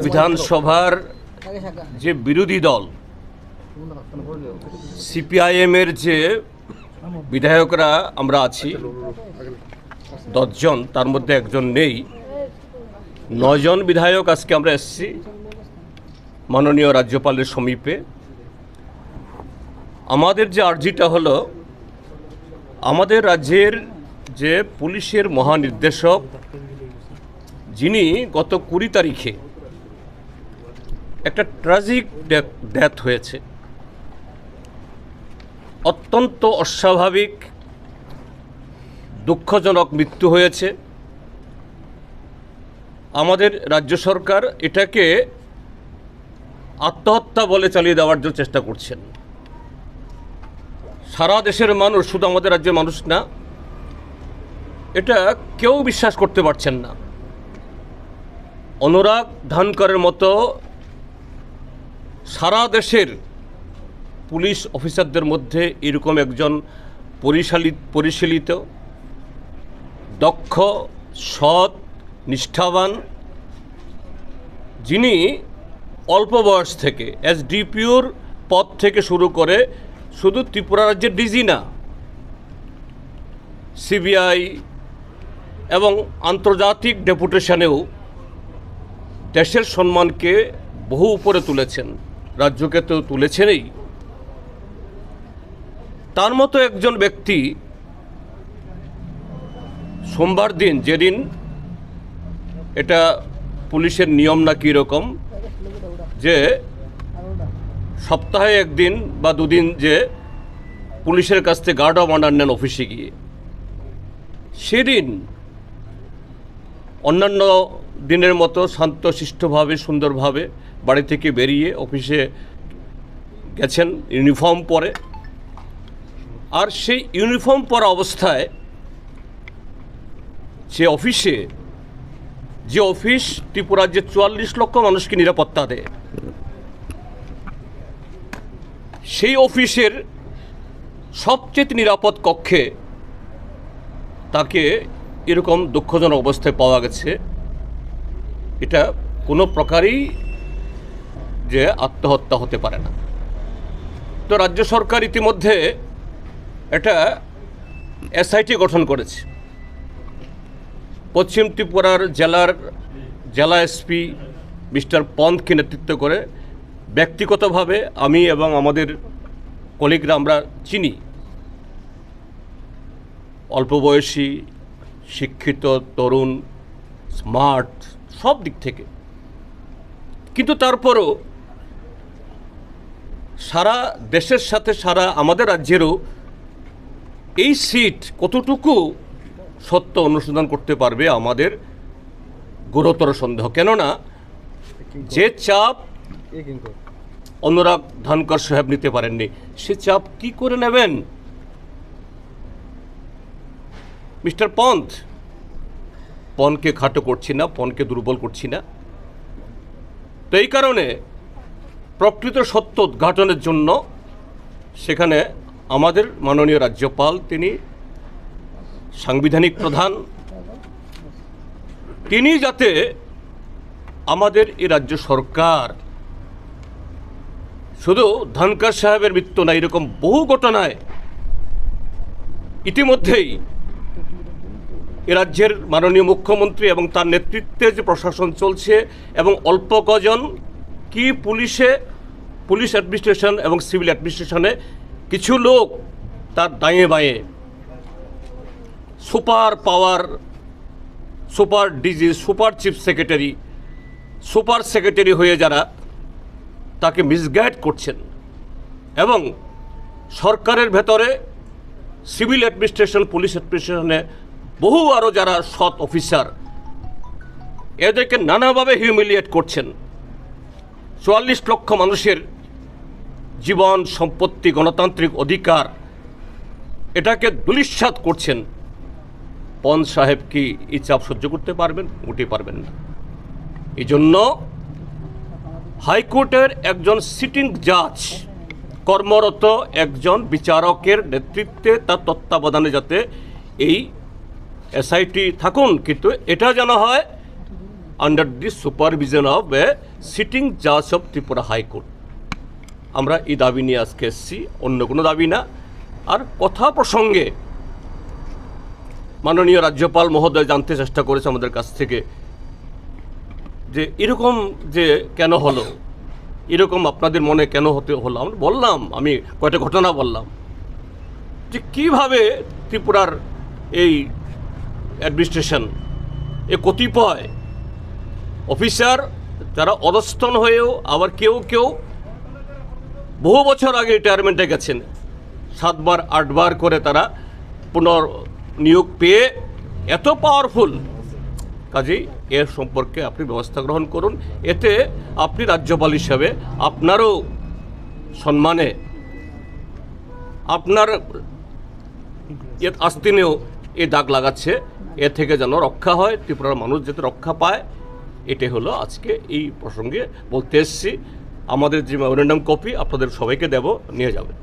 বিধানসভার যে বিরোধী দল সিপিআইএমের যে বিধায়করা আমরা আছি 10 জন, তার মধ্যে একজন নেই, 9 জন বিধায়ক আজকে আমরা এসেছি মাননীয় রাজ্যপালের সমীপে। আমাদের যে আর্জিটা হলো, আমাদের রাজ্যের যে পুলিশের মহানির্দেশক যিনি গত 20 তারিখে একটা ট্র্যাজিক ডেথ হয়েছে, অত্যন্ত অস্বাভাবিক দুঃখজনক মৃত্যু হয়েছে। আমাদের রাজ্য সরকার এটাকে আত্মহত্যা বলে চালিয়ে দেওয়ার জন্য চেষ্টা করছেন। সারা দেশের মানুষ, শুধু আমাদের রাজ্যের মানুষ না, এটা কেউ বিশ্বাস করতে পারছেন না। অনুরাগ ধানকরের মতো সারা দেশের পুলিশ অফিসারদের মধ্যে এরকম একজন পরিশীলিত, দক্ষ, সৎ, নিষ্ঠাবান, যিনি অল্প বয়স থেকে এসডিপিওর পদ থেকে শুরু করে শুধু ত্রিপুরা রাজ্যের ডিজি না, সিবিআই এবং আন্তর্জাতিক ডেপুটেশনেও দেশের সম্মানকে বহু উপরে তুলেছেন, রাজ্যকে তো তুলেছেনই। তার মতো একজন ব্যক্তি সোমবার দিন, যেদিন এটা পুলিশের নিয়ম না কী রকম, যে সপ্তাহে একদিন বা দুদিন যে পুলিশের কাছ থেকে গার্ড অফ অনার নেন অফিসে গিয়ে, সেদিন অন্যান্য দিনের মতো শান্তশিষ্টভাবে সুন্দরভাবে বাড়ি থেকে বেরিয়ে অফিসে গেছেন ইউনিফর্ম পরে। আর সেই ইউনিফর্ম পরা অবস্থায় যে অফিস ত্রিপুরার যে 44 লক্ষ মানুষকে নিরাপত্তা দেয়, সেই অফিসের সবচেয়ে নিরাপদ কক্ষে তাকে এরকম দুঃখজনক অবস্থায় পাওয়া গেছে। এটা কোনো প্রকারই যে আত্মহত্যা হতে পারে না। তো রাজ্য সরকার ইতিমধ্যে এটা এসআইটি গঠন করেছে। পশ্চিম ত্রিপুরার জেলা এসপি মিস্টার পন্থকে নেতৃত্ব করে ব্যক্তিগতভাবে আমি এবং আমাদের কলিগরা আমরা চিনি, অল্প বয়সী, শিক্ষিত, তরুণ, স্মার্ট, সব দিক থেকে। কিন্তু তারপরও সারা দেশের সাথে সারা আমাদের রাজ্যেরও এই সিট কতটুকু সত্য অনুসন্ধান করতে পারবে আমাদের গুরুতর সন্দেহ। কেননা যে চাপ অনুরাগ ধানকর সাহেব নিতে পারেননি, সে চাপ কি করে নেবেন মিস্টার পনকে খাটো করছি না, পনকে দুর্বল করছি না। তো এই কারণে প্রকৃত সত্য উদ্ঘাটনের জন্য সেখানে আমাদের মাননীয় রাজ্যপাল, তিনি সাংবিধানিক প্রধান, তিনি যাতে আমাদের এই রাজ্য সরকার শুধু ধানকর সাহেবের মৃত্যু না, এরকম বহু ঘটনায় ইতিমধ্যেই এ রাজ্যের মাননীয় মুখ্যমন্ত্রী এবং তার নেতৃত্বে যে প্রশাসন চলছে, এবং অল্প কজন কি পুলিশ অ্যাডমিনিস্ট্রেশন এবং সিভিল অ্যাডমিনিস্ট্রেশনে কিছু লোক তার দাঁয়ে বাঁয়ে super power, super DG, super chief secretary, super secretary হয়ে যারা তাকে মিসগাইড করছেন, এবং সরকারের ভেতরে সিভিল অ্যাডমিনিস্ট্রেশন, পুলিশ অ্যাডমিনিস্ট্রেশনে বহু আরও যারা সৎ অফিসার, এদেরকে নানাভাবে হিউমিলিয়েট করছেন। 44 লক্ষ মানুষের জীবন, সম্পত্তি, গণতান্ত্রিক অধিকার, এটাকে ধূলিসাৎ করছেন। পন সাহেব কি এই চাপ সহ্য করতে পারবেন? মোটেই পারবেন না। এই জন্য হাইকোর্টের একজন সিটিং জাজ, কর্মরত একজন বিচারকের নেতৃত্বে, তার তত্ত্বাবধানে যাতে এই এসআইটি থাকুন, কিন্তু এটা যেন হয় under the supervision of a sitting জাজ অফ ত্রিপুরা হাইকোর্ট। আমরা এই দাবি নিয়ে আজকে এসেছি, অন্য কোনো দাবি না। আর কথা প্রসঙ্গে মাননীয় রাজ্যপাল মহোদয় জানতে চেষ্টা করেছে আমাদের কাছ থেকে যে এরকম যে কেন হলো, এরকম আপনাদের মনে কেন হতে হলো। আমরা বললাম, আমি কয়েকটা ঘটনা বললাম যে কীভাবে ত্রিপুরার এই অ্যাডমিনিস্ট্রেশন এ কতিপয় অফিসার যারা অধস্তন হয়েও আবার কেউ কেউ বহু বছর আগে রিটায়ারমেন্টে গেছেন, 7 বার 8 বার করে তারা পুনর্নিয়োগ পেয়ে এত পাওয়ারফুল। কাজেই এর সম্পর্কে আপনি ব্যবস্থা গ্রহণ করুন। এতে আপনি রাজ্যপাল হিসাবে আপনারও সম্মানে, আপনার আস্তিনেও এ দাগ লাগাচ্ছে। এ থেকে যেন রক্ষা হয়, ত্রিপুরার মানুষ যাতে রক্ষা পায়, এটাই হলো আজকে এই প্রসঙ্গে বলতে এসেছি। আমাদের যে মেমোরেন্ডাম কপি আপনাদের সবাইকে দেব, নিয়ে যাবেন।